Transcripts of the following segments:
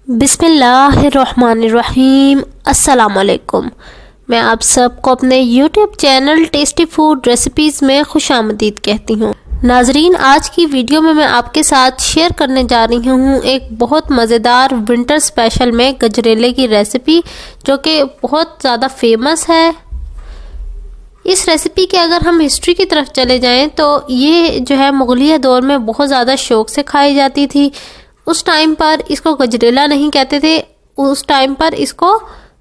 बिस्मिल्लाहिर्रहमानिर्रहीम। अस्सलामुअलैकुम। मैं आप सबको अपने YouTube channel tasty food recipes में खुशामदीद कहती हूँ। नाजरीन, आज की वीडियो में मैं आपके साथ शेयर करने जा रही हूँ एक बहुत मज़ेदार विंटर स्पेशल में गजरेले की रेसिपी, जो कि बहुत ज़्यादा फेमस है। इस रेसिपी के अगर हम हिस्ट्री की तरफ चले जाएं तो ये जो है मुगलिया दौर में बहुत ज़्यादा शौक़ से खाई जाती थी। उस टाइम पर इसको गजरेला नहीं कहते थे, उस टाइम पर इसको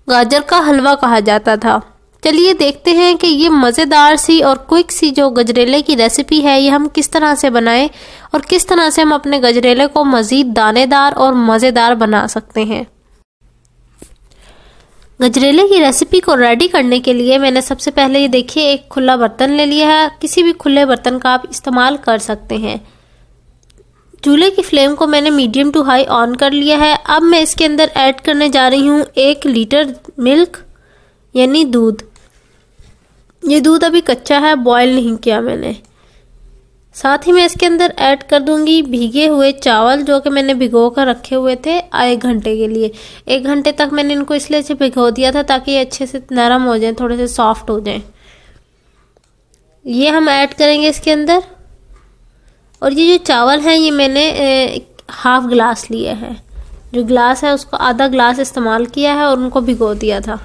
गाजर का हलवा कहा जाता था। चलिए देखते हैं कि ये मज़ेदार सी और क्विक सी जो गजरेले की रेसिपी है ये हम किस तरह से बनाएं और किस तरह से हम अपने गजरेले को मज़ीद दानेदार और मज़ेदार बना सकते हैं। गजरेले की रेसिपी को रेडी करने के लिए मैंने सबसे पहले ये देखिए एक खुला बर्तन ले लिया है। किसी भी खुले बर्तन का आप इस्तेमाल कर सकते हैं। चूल्हे की फ्लेम को मैंने मीडियम टू हाई ऑन कर लिया है। अब मैं इसके अंदर ऐड करने जा रही हूँ 1 लीटर मिल्क यानी दूध। ये दूध अभी कच्चा है, बॉयल नहीं किया मैंने। साथ ही मैं इसके अंदर ऐड कर दूंगी भीगे हुए चावल, जो कि मैंने भिगो कर रखे हुए थे 1 घंटे के लिए। 1 घंटे तक मैंने इनको इसलिए से भिगो दिया था ताकि ये अच्छे से नरम हो जाए, थोड़े से सॉफ्ट हो जाए। ये हम ऐड करेंगे इसके अंदर। और ये जो चावल हैं ये मैंने हाफ गिलास लिया है। जो गिलास है उसको आधा गिलास इस्तेमाल किया है और उनको भिगो दिया था।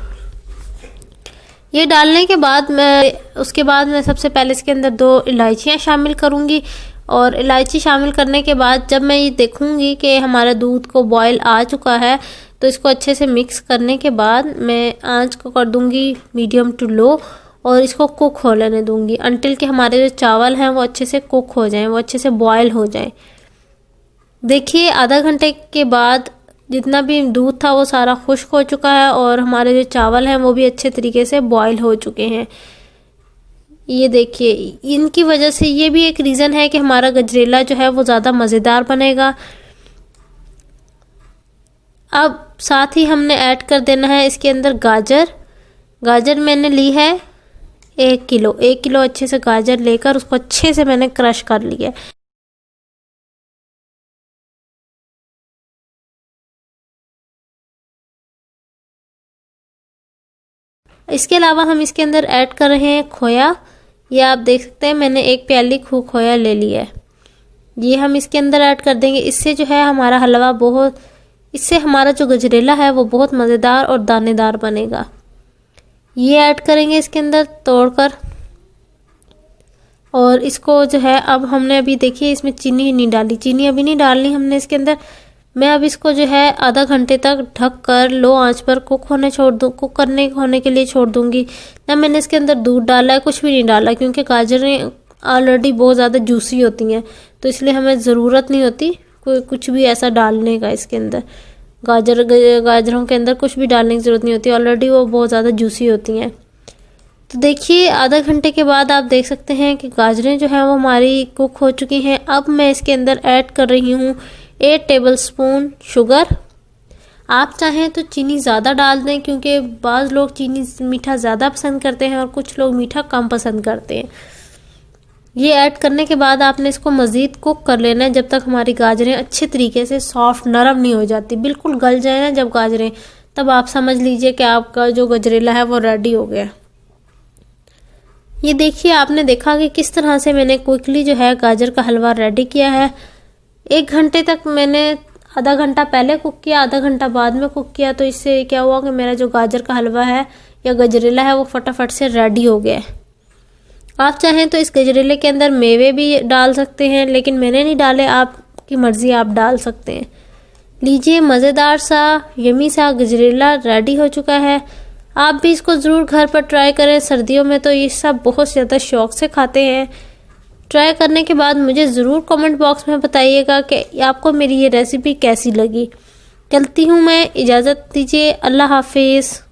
ये डालने के बाद मैं सबसे पहले इसके अंदर 2 इलायचियाँ शामिल करूँगी। और इलायची शामिल करने के बाद जब मैं ये देखूँगी कि हमारा दूध को बॉयल आ चुका है तो इसको अच्छे से मिक्स करने के बाद मैं आंच को कर दूँगी मीडियम टू लो और इसको कुक हो लेने दूंगी अनटिल कि हमारे जो चावल हैं वो अच्छे से कुक हो जाएं, वो अच्छे से बॉयल हो जाएं। देखिए आधा घंटे के बाद जितना भी दूध था वो सारा खुश्क हो चुका है और हमारे जो चावल हैं वो भी अच्छे तरीके से बॉयल हो चुके हैं। ये देखिए, इनकी वजह से ये भी एक रीज़न है कि हमारा गजरेला जो है वो ज़्यादा मज़ेदार बनेगा। अब साथ ही हमने ऐड कर देना है इसके अंदर गाजर मैंने ली है 1 किलो अच्छे से गाजर लेकर उसको अच्छे से मैंने क्रश कर लिया। इसके अलावा हम इसके अंदर ऐड कर रहे हैं खोया। ये आप देख सकते हैं मैंने 1 प्याली खोया ले लिया है। ये हम इसके अंदर ऐड कर देंगे। इससे जो है हमारा हलवा इससे हमारा जो गजरेला है वो बहुत मज़ेदार और दानेदार बनेगा। ये ऐड करेंगे इसके अंदर तोड़कर। और इसको जो है अब हमने अभी देखिए इसमें चीनी नहीं डाली, चीनी अभी नहीं डालनी हमने इसके अंदर। मैं अब इसको जो है आधा घंटे तक ढक कर लो आंच पर कुक होने के लिए छोड़ दूंगी। ना मैंने इसके अंदर दूध डाला है, कुछ भी नहीं डाला, क्योंकि गाजरें ऑलरेडी बहुत ज़्यादा जूसी होती हैं तो इसलिए हमें ज़रूरत नहीं होती कुछ भी ऐसा डालने का। इसके अंदर गाजरों के अंदर कुछ भी डालने की ज़रूरत नहीं होती, ऑलरेडी वो बहुत ज़्यादा जूसी होती हैं। तो देखिए आधा घंटे के बाद आप देख सकते हैं कि गाजरें जो हैं वो हमारी कुक हो चुकी हैं। अब मैं इसके अंदर ऐड कर रही हूँ 8 टेबलस्पून शुगर। आप चाहें तो चीनी ज़्यादा डाल दें, क्योंकि बाज़ लोग चीनी मीठा ज़्यादा पसंद करते हैं और कुछ लोग मीठा कम पसंद करते हैं। ये ऐड करने के बाद आपने इसको मज़ीद कुक कर लेना है जब तक हमारी गाजरें अच्छे तरीके से सॉफ्ट नरम नहीं हो जाती। बिल्कुल गल जाए ना जब गाजरें, तब आप समझ लीजिए कि आपका जो गजरेला है वो रेडी हो गया। ये देखिए, आपने देखा कि किस तरह से मैंने क्विकली जो है गाजर का हलवा रेडी किया है। 1 घंटे तक मैंने आधा घंटा पहले कुक किया, आधा घंटा बाद में कुक किया, तो इससे क्या हुआ कि मेरा जो गाजर का हलवा है या गजरेला है वो फटाफट से रेडी हो गया। आप चाहें तो इस गजरेले के अंदर मेवे भी डाल सकते हैं, लेकिन मैंने नहीं डाले, आपकी मर्ज़ी, आप डाल सकते हैं। लीजिए, मज़ेदार सा यमी सा गजरेला रेडी हो चुका है। आप भी इसको ज़रूर घर पर ट्राई करें। सर्दियों में तो ये सब बहुत ज़्यादा शौक़ से खाते हैं। ट्राई करने के बाद मुझे ज़रूर कमेंट बॉक्स में बताइएगा कि आपको मेरी ये रेसिपी कैसी लगी। चलती हूँ मैं, इजाज़त दीजिए, अल्लाह हाफिज़।